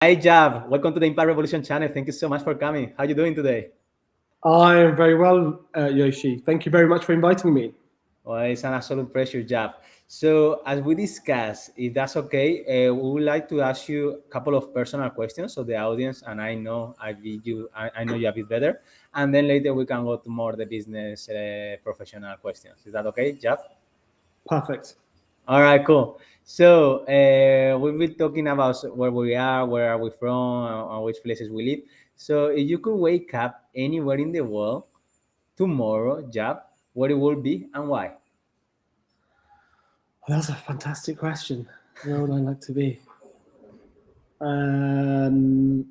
Hi, Jab. Welcome to the Impact Revolution channel. Thank you so much for coming. How are you doing today? I am very well, Yoshi. Thank you very much for inviting me. Well, it's an absolute pleasure, Jab. So, as we discussed, if that's okay, we would like to ask you a couple of personal questions so the audience and I know you a bit better, and then later we can go to more the business professional questions. Is that okay, Jab? Perfect. All right, cool. So we've been talking about where we are, where are we from, and which places we live. So if you could wake up anywhere in the world tomorrow, Jab, what it would be and why? Well, that's a fantastic question. Where would I like to be? Um,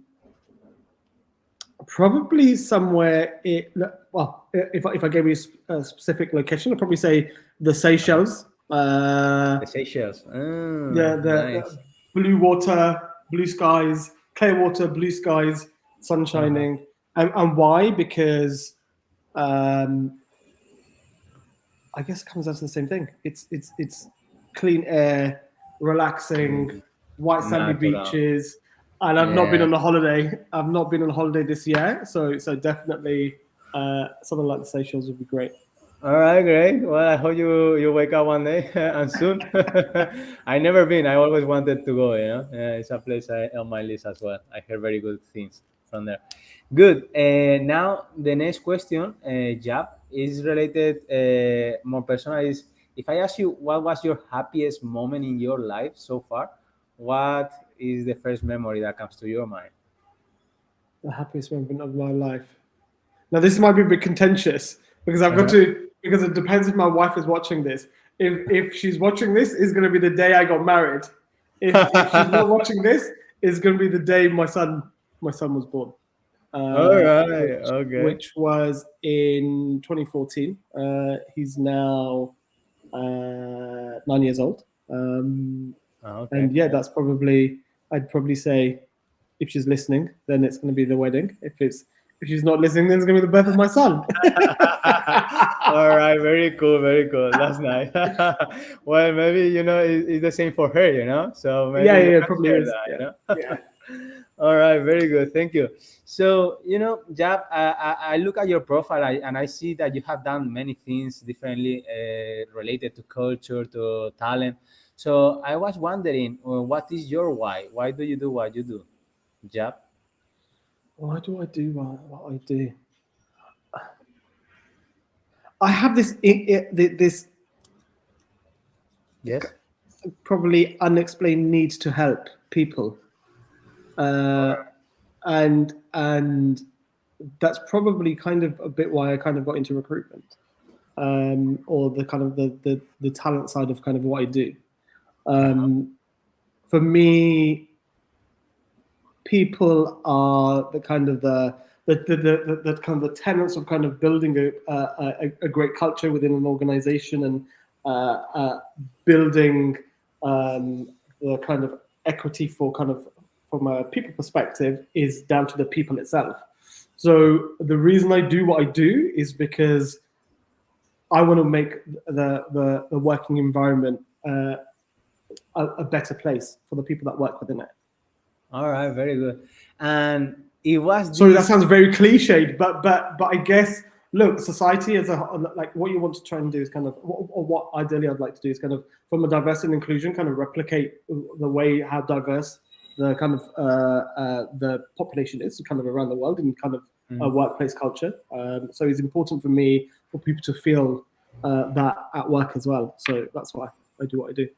Probably somewhere. If I gave you a specific location, I'd probably say the Seychelles. The Seychelles. The Nice. blue water, blue skies, clear water, blue skies, sun Uh-huh. shining, and why? Because um, I guess it comes down to the same thing. It's clean air, relaxing, white sandy Natural. beaches, and I've not been Yeah. on a holiday. I've not been on a holiday this year, so definitely something like the Seychelles would be great. All right, great. Well, I hope you wake up one day and soon. I never been. I always wanted to go. It's a place on my list as well. I heard very good things from there. Good. Now the next question, Jab, is related more personal. Is if I ask you what was your happiest moment in your life so far, what is the first memory that comes to your mind? The happiest moment of my life. Now this might be a bit contentious because I've got Uh-huh. to because it depends if my wife is watching this. If she's watching this, is going to be the day I got married. If she's not watching this, it's going to be the day my son was born. All right. Which Okay. which was in 2014. He's now 9 years old. Okay. And yeah, that's probably I'd probably say if she's listening, then it's going to be the wedding. If she's not listening, then it's going to be the birth of my son. All right, very cool, very cool. That's nice. Well, maybe it's the same for her, so maybe you Yeah, it can probably share is. that, Yeah, yeah. All right, very good, thank you. So, Jab, I look at your profile and I see that you have done many things differently related to culture, to talent. So I was wondering, what is your why? Why do you do what you do, Jab? Why do I do what I do? I have this Yes. probably unexplained need to help people, uh, and that's probably kind of a bit why I kind of got into recruitment, or the kind of the talent side of kind of what I do. Uh-huh. Um, for me, people are the kind of the kind of the tenets of kind of building a great culture within an organization and building the kind of equity for kind of from a people perspective is down to the people itself. So the reason I do what I do is because I want to make the working environment a better place for the people that work within it. All right, very good. And it was Sorry, that this. sounds very cliched, but I guess look, society as a like what you want to try and do is kind of or what ideally I'd like to do is kind of from a diversity and inclusion kind of replicate the way how diverse the kind of the population is kind of around the world in kind of a Mm, workplace culture. So it's important for me for people to feel that at work as well. So that's why I do what I do.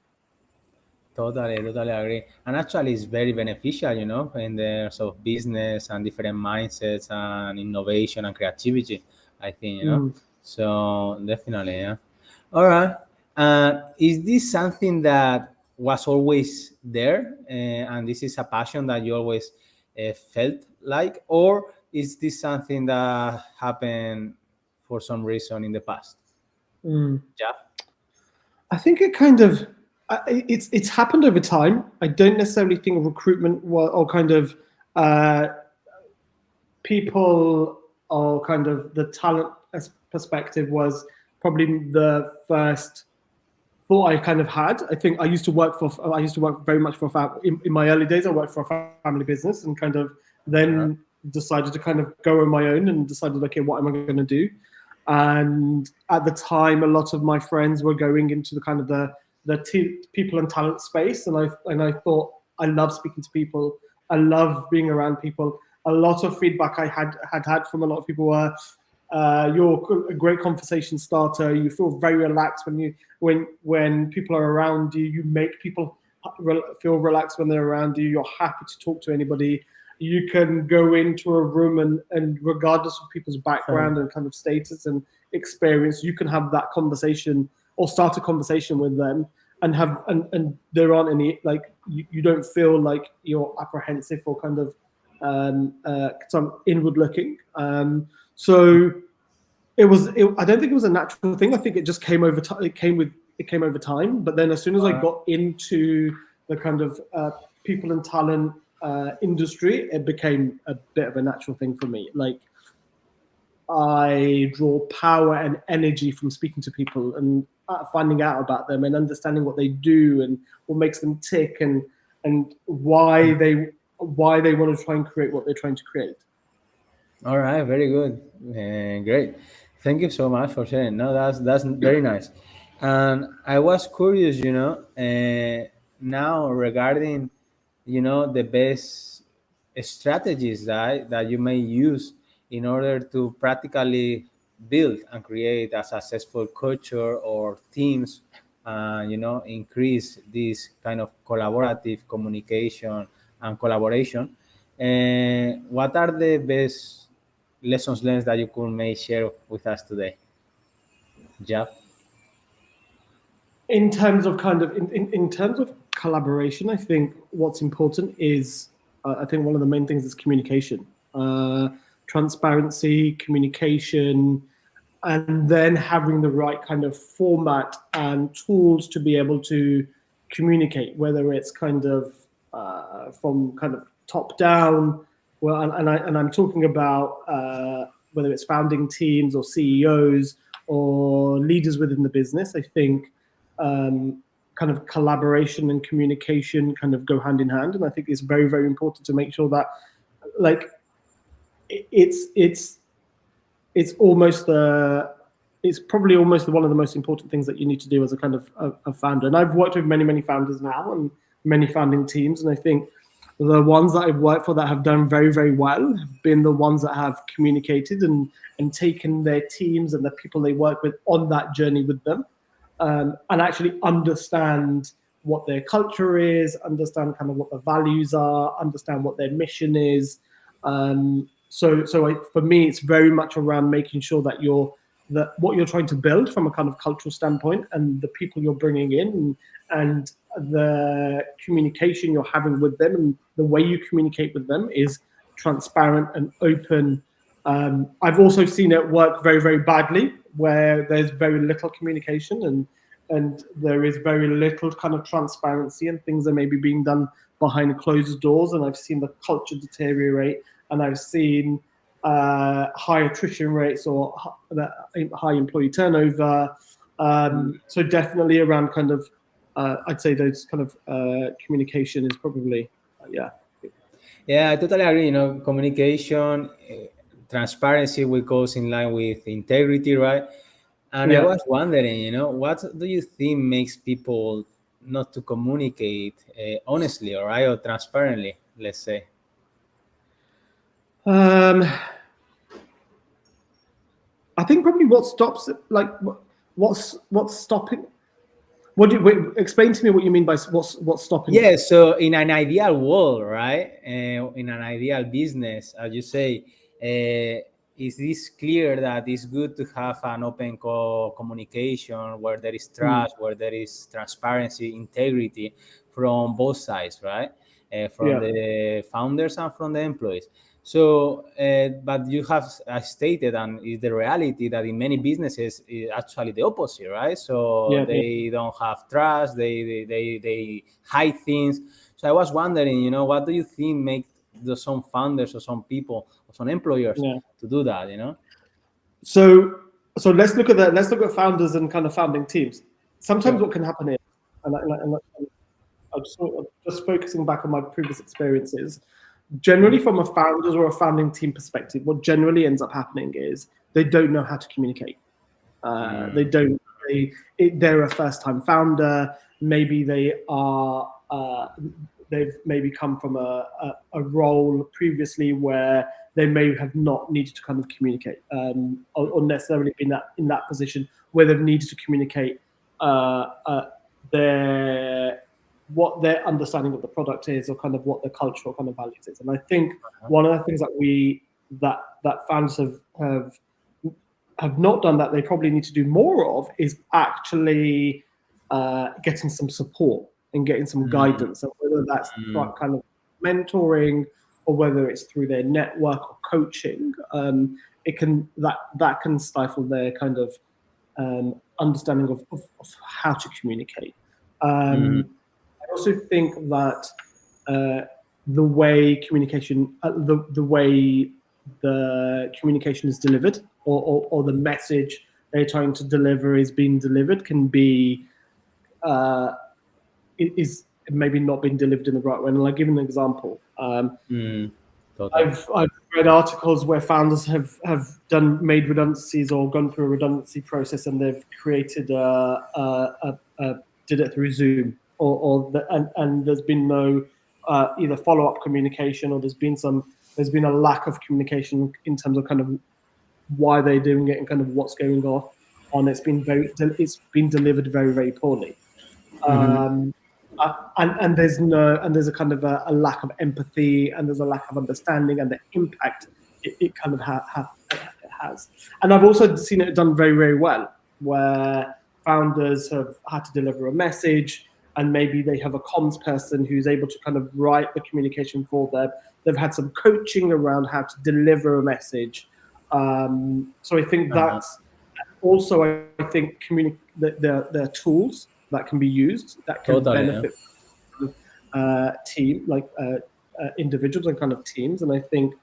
totally, totally agree. And actually, it's very beneficial, in the sort of business and different mindsets and innovation and creativity. I think. Mm. So definitely, yeah. All right. Is this something that was always there, and this is a passion that you always felt like, or is this something that happened for some reason in the past? Mm. Yeah. I think it kind of it's happened over time. I don't necessarily think recruitment or kind of uh, people or kind of the talent perspective was probably the thought I kind of had. I think I used to work very much for in my early days. I worked for a family business and kind of then Uh-huh. decided to kind of go on my own and decided, okay, what am I going to do? And at the time, a lot of my friends were going into the kind of people and talent space, and I thought I love speaking to people. I love being around people. A lot of feedback I had from a lot of people were, you're a great conversation starter. You feel very relaxed when people are around you. You make people feel relaxed when they're around you. You're happy to talk to anybody. You can go into a room and regardless of people's background and kind of status and experience, you can have that conversation or start a conversation with them and there aren't any, like, you don't feel like you're apprehensive or kind of some inward looking. So I don't think it was a natural thing. I think it just came over time. It came over time. But then as soon as I got into the kind of people and talent industry, it became a bit of a natural thing for me. Like, I draw power and energy from speaking to people and finding out about them and understanding what they do and what makes them tick and why they want to try and create what they're trying to create. All right, very good, great. Thank you so much for sharing. No, that's very nice. And I was curious, now regarding, the best strategies that you may use in order to practically build and create a successful culture or teams, increase this kind of collaborative communication and collaboration. What are the best lessons learned that you could may share with us today, Jeff? In terms of kind of in terms of collaboration, I think what's important is I think one of the main things is communication, transparency, communication, and then having the right kind of format and tools to be able to communicate, whether it's kind of from kind of top down. Well, I'm talking about whether it's founding teams or CEOs or leaders within the business. I think kind of collaboration and communication kind of go hand in hand, and I think it's very, very important to make sure that, like, it's almost it's probably almost one of the most important things that you need to do as a kind of a founder. And I've worked with many founders now and many founding teams, and I think the ones that I've worked for that have done very, very well have been the ones that have communicated and taken their teams and the people they work with on that journey with them, and actually understand what their culture is, understand kind of what the values are, understand what their mission is. For me, it's very much around making sure that what you're trying to build from a kind of cultural standpoint and the people you're bringing in and the communication you're having with them and the way you communicate with them is transparent and open. I've also seen it work very, very badly where there's very little communication and there is very little kind of transparency and things are maybe being done behind closed doors. And I've seen the culture deteriorate, and I've seen high attrition rates or high employee turnover. So definitely around kind of, I'd say those kind of communication is probably, yeah. Yeah, I totally agree. Communication, transparency, will goes in line with integrity, right? And I Yeah. was wondering, what do you think makes people not to communicate honestly, all right, or transparently, let's say? I think probably what stops it, like what's stopping. Explain to me what you mean by what's stopping it? Yeah, so in an ideal world, right? In an ideal business, as you say, is this clear that it's good to have an open communication where there is Hmm. trust, where there is transparency, integrity from both sides, right? From Yeah. the founders and from the employees. So, but you have stated, and is the reality that in many businesses is actually the opposite, right? So Yeah. Yeah. they don't have trust, they hide things. So I was wondering, what do you think make some founders or some people or some employers Yeah. to do that? So let's look at that. Let's look at founders and kind of founding teams. sometimes what can happen is, and I'm just focusing back on my previous experiences. Generally, from a founders or a founding team perspective, what generally ends up happening is they don't know how to communicate. They don't. They're a first-time founder. Maybe they are. They've maybe come from a role previously where they may have not needed to kind of communicate, or necessarily been in that position where they've needed to communicate their what their understanding of the product is, or kind of what their cultural kind of values is. And I think one of the things that fans have not done that they probably need to do more of is actually getting some support and getting some guidance, and whether that's kind of mentoring or whether it's through their network or coaching. It can that can stifle their kind of understanding of how to communicate. I also think that the way communication, the way the communication is delivered, or the message they're trying to deliver is being delivered, can be is maybe not being delivered in the right way. And I'll give an example. Totally. I've read articles where founders have made redundancies or gone through a redundancy process, and they've created did it through Zoom, and there's been no either follow-up communication, or there's been a lack of communication in terms of kind of why they're doing it and kind of what's going on. It's been delivered very, very poorly. And there's a kind of a lack of empathy, and there's a lack of understanding, and the impact it kind of has. And I've also seen it done very, very well, where founders have had to deliver a message, and maybe they have a comms person who's able to kind of write the communication for them. They've had some coaching around how to deliver a message. So I think that's also, I think, there are tools that can be used that can benefit team, like individuals and kind of teams. And I think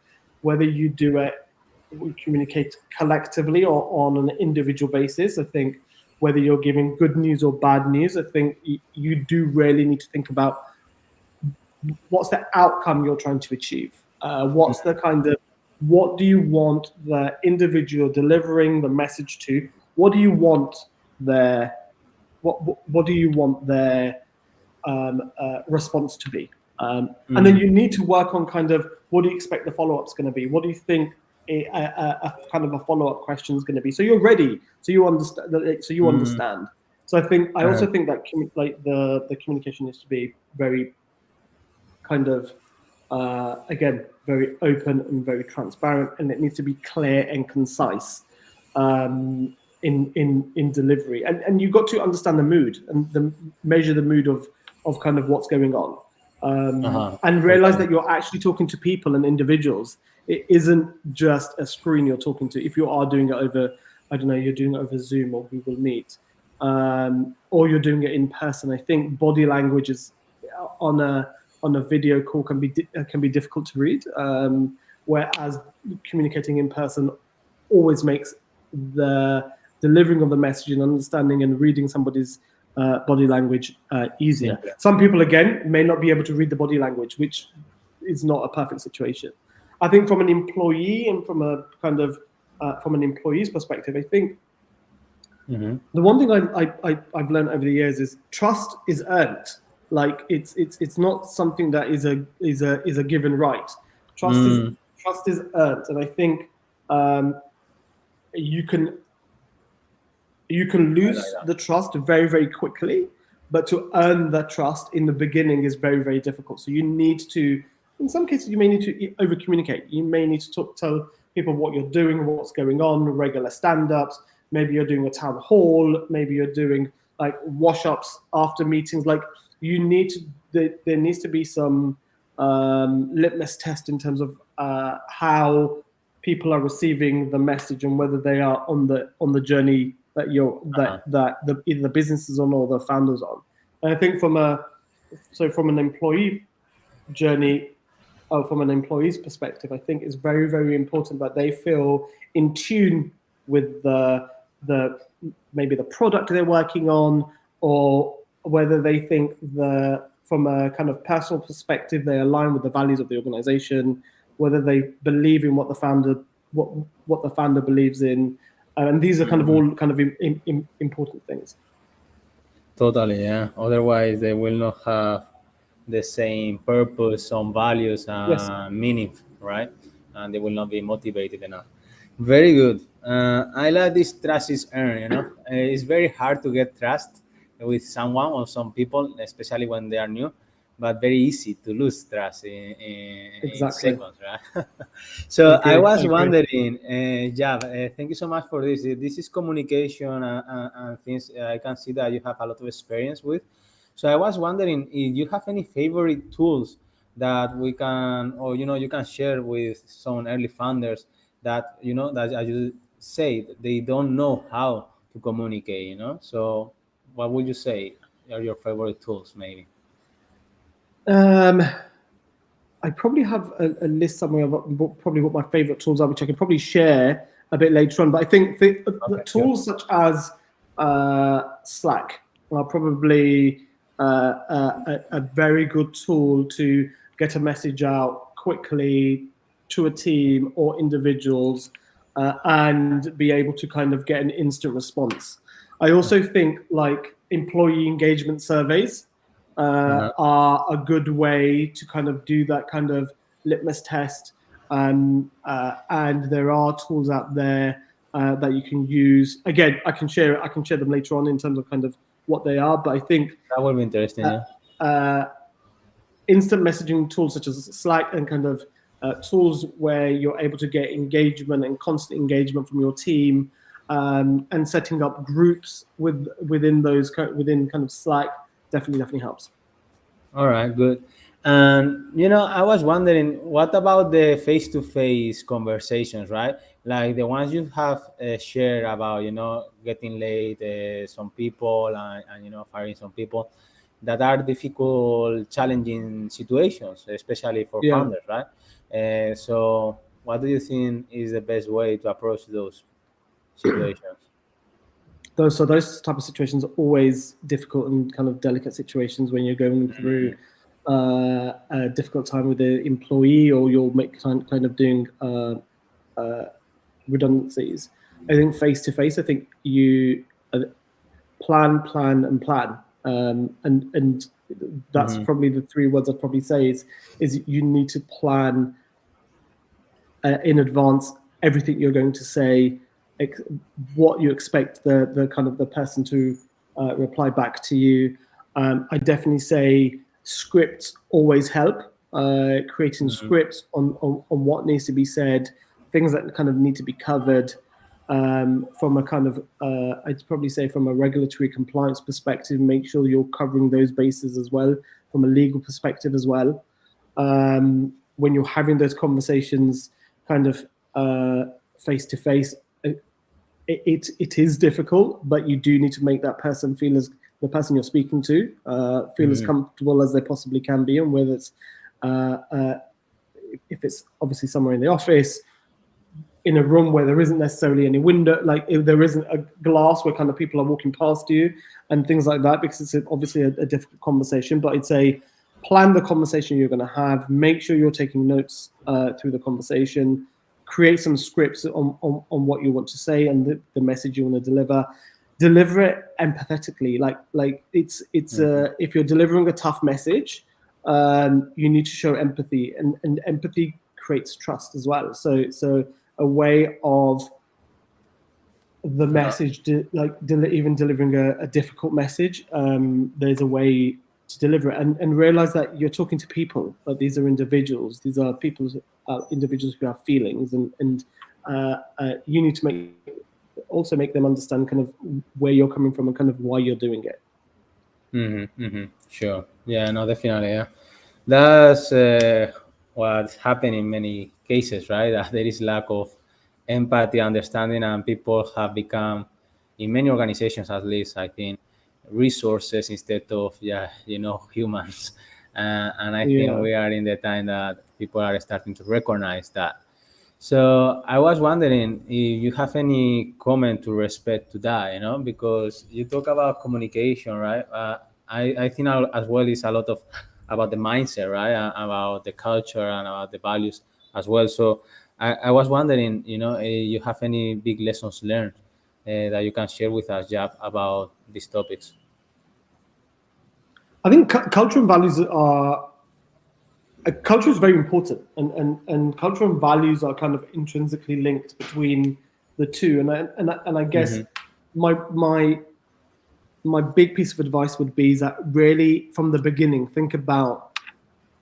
whether you do it, we communicate collectively or on an individual basis, I think whether you're giving good news or bad news, I think you do really need to think about what's the outcome you're trying to achieve. What's the kind of, what do you want the individual delivering the message to? What do you want their what do you want their response to be? And then you need to work on kind of, what do you expect the follow-up's going to be? What do you think a kind of a follow-up question is going to be? So you're ready. So you understand. So you understand. So I also think that the communication needs to be very kind of again, very open and very transparent, and it needs to be clear and concise in delivery. And you've got to understand the mood and measure the mood of kind of what's going on, and realize that you're actually talking to people and individuals. It isn't just a screen you're talking to. If you are doing it over, I don't know, you're doing it over Zoom or Google Meet, or you're doing it in person, I think body language is on a video call can be difficult to read, whereas communicating in person always makes the delivering of the message and understanding and reading somebody's body language easier. Yeah. Some people, again, may not be able to read the body language, which is not a perfect situation. I think from an employee and from a kind of from an employee's perspective, I think the one thing I've learned over the years is trust is earned. Like it's not something that is a given right. Trust is earned, and I think you can lose the trust very, very quickly, but to earn that trust in the beginning is very, very difficult. So you need to, in some cases, you may need to over communicate. You may need to tell people what you're doing, what's going on, regular stand-ups. Maybe you're doing a town hall. Maybe you're doing like wash-ups after meetings. Like you need to, there needs to be some litmus test in terms of how people are receiving the message and whether they are on the journey that either the business is on or the founder's on. And I think from an employee journey, from an employee's perspective, I think it's very, very important that they feel in tune with the maybe the product they're working on, or whether they think from a kind of personal perspective they align with the values of the organization, whether they believe in what what the founder believes in, and these are kind of Mhm. all kind of important things. Totally, yeah. Otherwise, they will not have the same purpose, some values, Yes. and meaning, right? And they will not be motivated enough. Very good. I like this trust is earned. It's very hard to get trust with someone or some people, especially when they are new, but very easy to lose trust in Exactly. seconds, right? So I I agree. I was agree. wondering, Jav, thank you so much for this. This is communication and things I can see that you have a lot of experience with. So I was wondering if you have any favorite tools that we can, or you can share with some early founders that that, as you say, they don't know how to communicate. So what would you say are your favorite tools, maybe? Um, I probably have a list somewhere of probably what my favorite tools are, which I could probably share a bit later on. But I think the Okay, sure. tools such as Slack are probably a very good tool to get a message out quickly to a team or individuals, and be able to kind of get an instant response. I also think like employee engagement surveys Uh-huh. are a good way to kind of do that kind of litmus test. And there are tools out there that you can use. Again, I can share them later on in terms of kind of what they are. But I think That would be interesting. uh, Yeah. uh, instant messaging tools such as Slack and kind of tools where you're able to get engagement and constant engagement from your team, and setting up groups within kind of Slack definitely helps. All right, good. And I was wondering, what about the face-to-face conversations, right? Like the ones you have shared about, getting late, some people, and firing some people, that are difficult, challenging situations, especially for Yeah. founders, right? So, what do you think is the best way to approach those situations? Those type of situations are always difficult and kind of delicate situations when you're going through a difficult time with the employee, or you'll make kind of doing uh, redundancies. I think face to face, I think you plan, and plan. And that's Mm-hmm. probably the three words I'd probably say is you need to plan in advance everything you're going to say, ex- what you expect the kind of the person to reply back to you. I definitely say scripts always help. Creating Mm-hmm. scripts on what needs to be said, things that kind of need to be covered, from a kind of I'd probably say from a regulatory compliance perspective, make sure you're covering those bases as well from a legal perspective as well. When you're having those conversations kind of face to face, it is difficult, but you do need to make that person feel as the person you're speaking to feel as Mm-hmm. comfortable as they possibly can be, and whether it's uh, uh, if it's obviously somewhere in the office, in a room where there isn't necessarily any window, like if there isn't a glass where kind of people are walking past you and things like that, because it's obviously a difficult conversation. But it's a plan the conversation you're going to have, make sure you're taking notes through the conversation, create some scripts on what you want to say and the message you want to deliver it empathetically. Like it's Mm-hmm. if you're delivering a tough message, you need to show empathy, and empathy creates trust as well. So a way of the message, even delivering a difficult message, there's a way to deliver it, and realize that you're talking to people, but these are individuals. These are people, individuals who have feelings, and you need to also make them understand kind of where you're coming from and kind of why you're doing it. Mm-hmm. Mm-hmm. Sure. Yeah. No. Definitely. Yeah. That's what's happening in many cases, right? That there is lack of empathy, understanding, and people have become, in many organizations at least, I think, resources instead of, yeah, humans. And I think Yeah. we are in the time that people are starting to recognize that. So I was wondering if you have any comment to respect to that, because you talk about communication, right? I think as well is a lot of about the mindset, right? About the culture and about the values as well. So I was wondering, if you have any big lessons learned that you can share with us, Jab, about these topics. I think culture and values are culture is very important, and culture and values are kind of intrinsically linked between the two. And I guess Mm-hmm. my my big piece of advice would be is that really from the beginning think about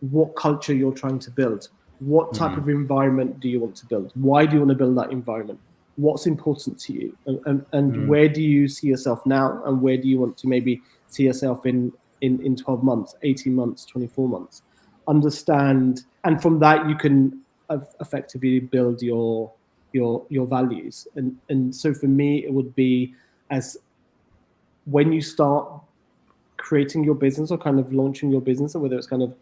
what culture you're trying to build. What type Mm-hmm. of environment do you want to build? Why do you want to build that environment? What's important to you? And Mm-hmm. where do you see yourself now? And where do you want to maybe see yourself in 12 months, 18 months, 24 months? Understand. And from that, you can effectively build your values. And so for me, it would be as when you start creating your business or kind of launching your business, or whether it's kind of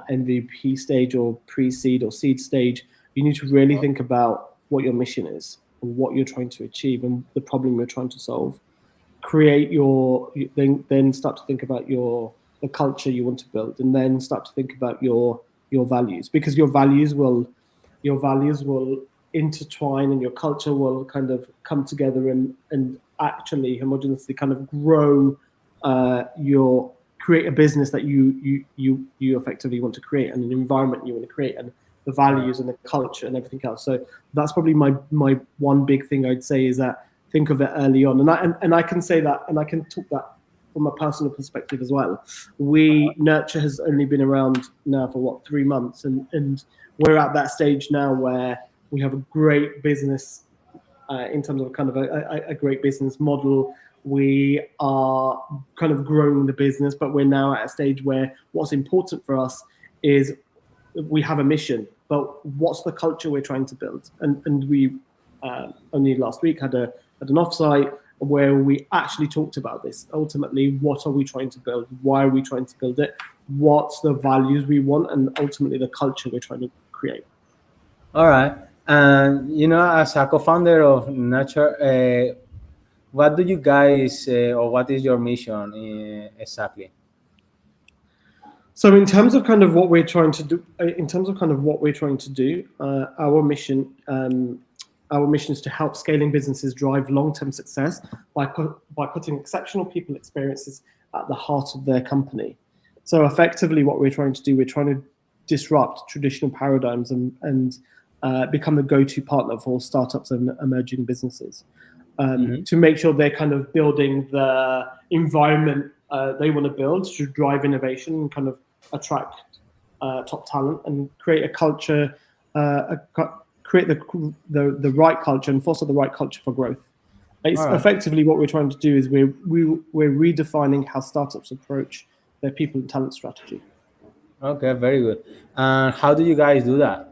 MVP stage or pre-seed or seed stage, you need to really think about what your mission is and what you're trying to achieve and the problem you're trying to solve. Create your then start to think about the culture you want to build, and then start to think about your values, because your values will intertwine and your culture will kind of come together and actually homogeneously kind of grow your create a business that you effectively want to create, and an environment you want to create, and the Right. values and the culture and everything else. So that's probably my one big thing I'd say, is that think of it early on. And I can say that, and I can talk that from a personal perspective as well. We Nurture has only been around now for what, 3 months, and we're at that stage now where we have a great business in terms of kind of a great business model. We are kind of growing the business, but we're now at a stage where what's important for us is we have a mission, but what's the culture we're trying to build? And we only last week had an offsite where we actually talked about this. Ultimately, what are we trying to build? Why are we trying to build it? What's the values we want, and ultimately the culture we're trying to create? All right. And as a co-founder of Nature, what do you guys, or what is your mission exactly? So in terms of kind of what we're trying to do, our mission is to help scaling businesses drive long-term success by putting exceptional people experiences at the heart of their company. So effectively, what we're trying to do, we're trying to disrupt traditional paradigms and become the go-to partner for startups and emerging businesses. Mm-hmm. To make sure they're kind of building the environment they want to build to drive innovation and kind of attract top talent and create a culture, create the right culture and foster the right culture for growth. All It's right. effectively what we're trying to do is we're redefining how startups approach their people and talent strategy. Okay, very good. And how do you guys do that?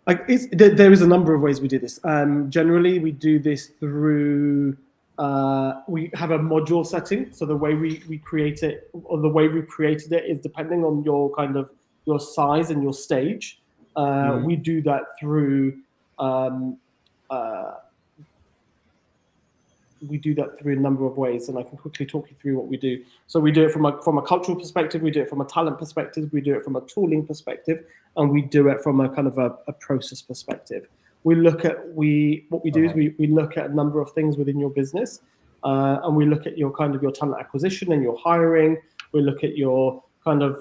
There is a number of ways we do this. Generally, we do this through we have a module setting. So the way we create it, or the way we created it, is depending on your kind of your size and your stage. Mm-hmm. We do that through um, uh, we do that through a number of ways, and I can quickly talk you through what we do. So we do it from a cultural perspective, we do it from a talent perspective, we do it from a tooling perspective, and we do it from a kind of a process perspective. We look at what we do is Uh-huh. we look at a number of things within your business, and we look at your kind of your talent acquisition and your hiring. We look at your kind of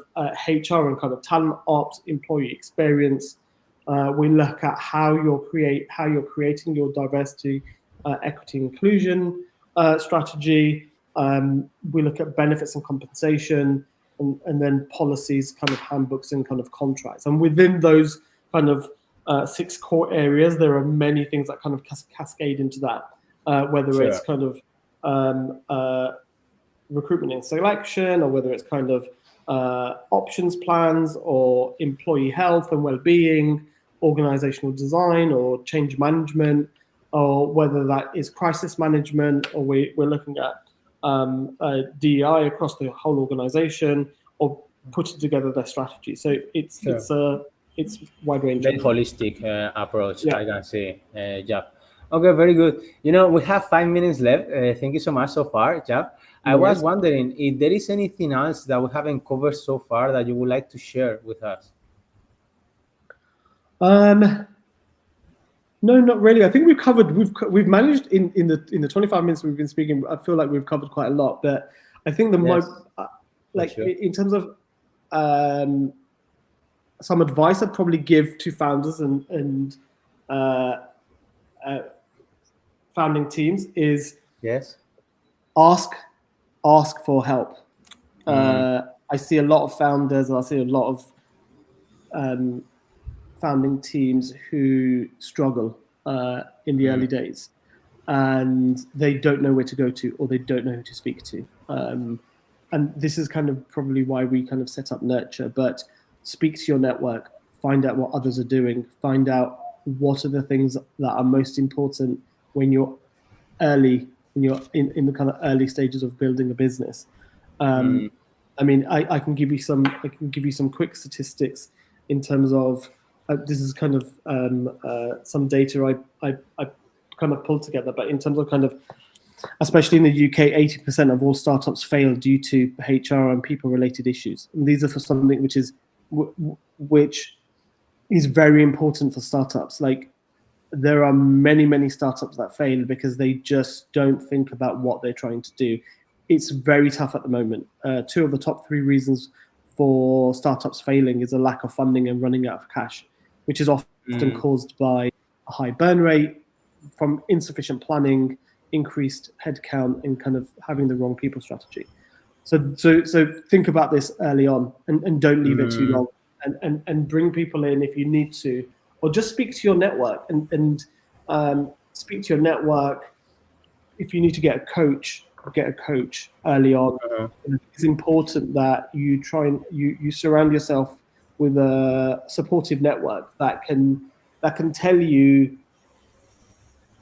HR and kind of talent ops, employee experience. We look at how you're creating your diversity, equity, inclusion strategy. We look at benefits and compensation, and then policies, kind of handbooks and kind of contracts. And within those kind of six core areas, there are many things that kind of cascade into that, whether it's Sure. kind of um, uh, recruitment and selection, or whether it's kind of options plans, or employee health and well-being, organizational design, or change management, or whether that is crisis management, or we're looking at DEI across the whole organization, or putting together their strategy. So Sure. it's wide Very ranging. holistic approach. Yeah, I can see, Jab. Okay, very good. We have 5 minutes left. Thank you so much so far, Jab. I no was worries. wondering if there is anything else that we haven't covered so far that you would like to share with us. Um, no, not really. I think we've covered. We've managed in the 25 minutes we've been speaking. I feel like we've covered quite a lot. But I think Yes, for like sure. in terms of um, some advice I'd probably give to founders and uh, uh, founding teams is Yes. ask ask for help. Mm, I see a lot of founders, and I see a lot of um, founding teams who struggle in the early mm, days, and they don't know where to go to, or they don't know who to speak to. And this is kind of probably why we kind of set up Nurture. But speak to your network, find out what others are doing, find out what are the things that are most important when you're early, when you're in the kind of early stages of building a business. Um, mm, I mean, I can give you some quick statistics in terms of this is kind of some data I kind of pulled together, but in terms of kind of especially in the UK, 80% of all startups fail due to HR and people related issues. And these are for something which is very important for startups. Like there are many startups that fail because they just don't think about what they're trying to do. It's very tough at the moment. Two of the top three reasons for startups failing is a lack of funding and running out of cash, which is often mm, caused by a high burn rate from insufficient planning, increased headcount, and kind of having the wrong people strategy. So think about this early on, and don't leave it too mm, long, and bring people in if you need to, or just speak to your network and speak to your network. If you need to get a coach early on. uh-huh. It's important that you try and you surround yourself with a supportive network that can tell you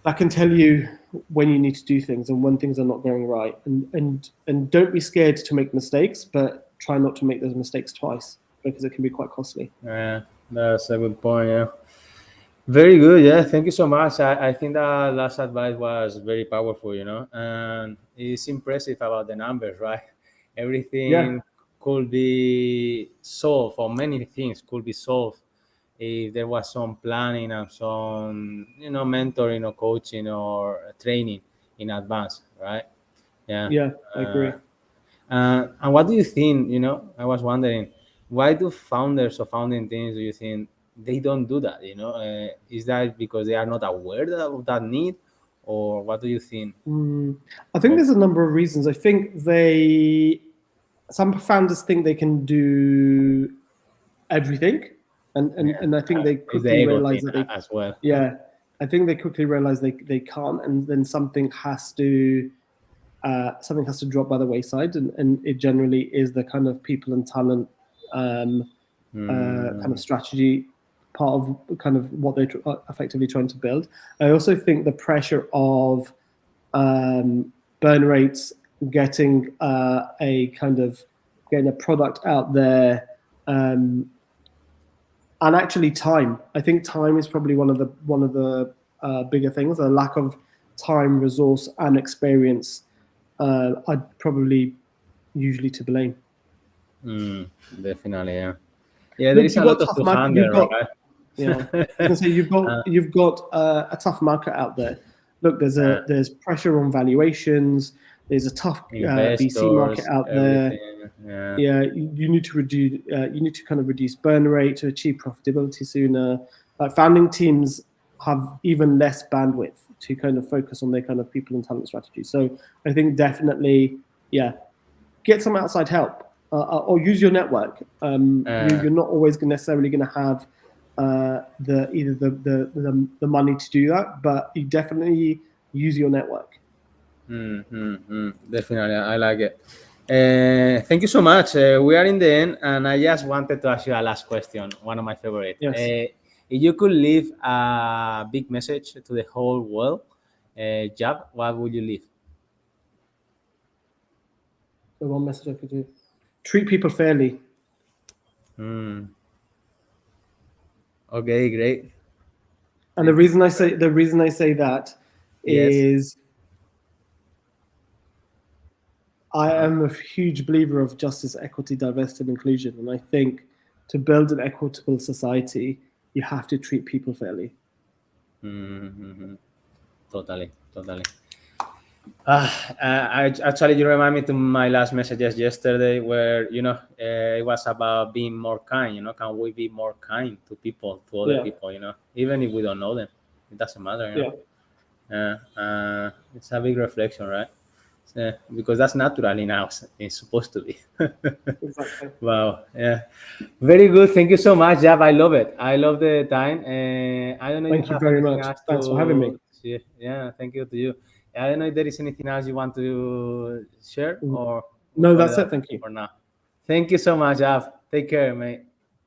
that can tell you when you need to do things and when things are not going right, and don't be scared to make mistakes, but try not to make those mistakes twice because it can be quite costly. Yeah, that's a good point. Yeah. Very good. Yeah. Thank you so much. I think that last advice was very powerful, and it's impressive about the numbers, right? Yeah, Everything could be solved, or many things could be solved if there was some planning and some, mentoring or coaching or training in advance, right? Yeah. yeah, I Uh, agree. and what do you think? I was wondering, why do founders or founding teams, do you think they don't do that? Is that because they are not aware of that need, or what do you think? I think Or, there's a number of reasons. I think some founders think they can do everything, yeah, and I think they it's the quickly ego realize thing that they as well. yeah, I think they quickly realize they can't, and then something has to drop by the wayside, and it generally is the kind of people and talent um, kind of Mm, strategy part of kind of what they're effectively trying to build. I also think the pressure of burn rates, getting getting a product out there, um, and actually time. I think time is probably one of the bigger things. A lack of time, resource, and experience. I'd probably usually to blame. mm, definitely, yeah. Yeah, there Look, is a you've got lot a of tough to market. You've handle, got Yeah, I was right? gonna say uh, you've got a tough market out there. Look, uh, there's pressure on valuations. There's a tough VC market investors, out there. everything. Yeah. Yeah, you need to reduce. You need to kind of reduce burn rate to achieve profitability sooner. Like founding teams have even less bandwidth to kind of focus on their kind of people and talent strategy. So I think definitely, yeah, get some outside help or use your network. Uh, You're not always necessarily going to have the money to do that, but you definitely use your network. Definitely, I like it. Thank you so much. We are in the end, and I just wanted to ask you a last question, one of my favorite. Yes. If you could leave a big message to the whole world, Jab, what would you leave? So one message I could do: treat people fairly. Mm, Okay, great. And the Thank you. reason I say that Yes. is I Uh-huh. am a huge believer of justice, equity, diversity, and inclusion. And I think to build an equitable society, you have to treat people fairly. Mm-hmm. Totally, totally. Actually, you remind me to my last messages yesterday, where it was about being more kind. Can we be more kind to people, to other Yeah, people? Even if we don't know them, it doesn't matter. yeah, It's a big reflection, right? Because that's natural in us. It's supposed to be. exactly. Wow. Yeah. Very good. Thank you so much, Jab. I love it. I love the time. And I don't know if you Thank you have very anything much. else Thanks for having me. to. Yeah. Thank you to you. I don't know if there is anything else you want to share, or we No, call it that's a it. Thank you. for now. Thank you so much, Jab. Take care, mate.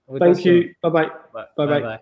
We talk Thank soon. you. Bye bye. Bye. Bye Bye. bye. Bye.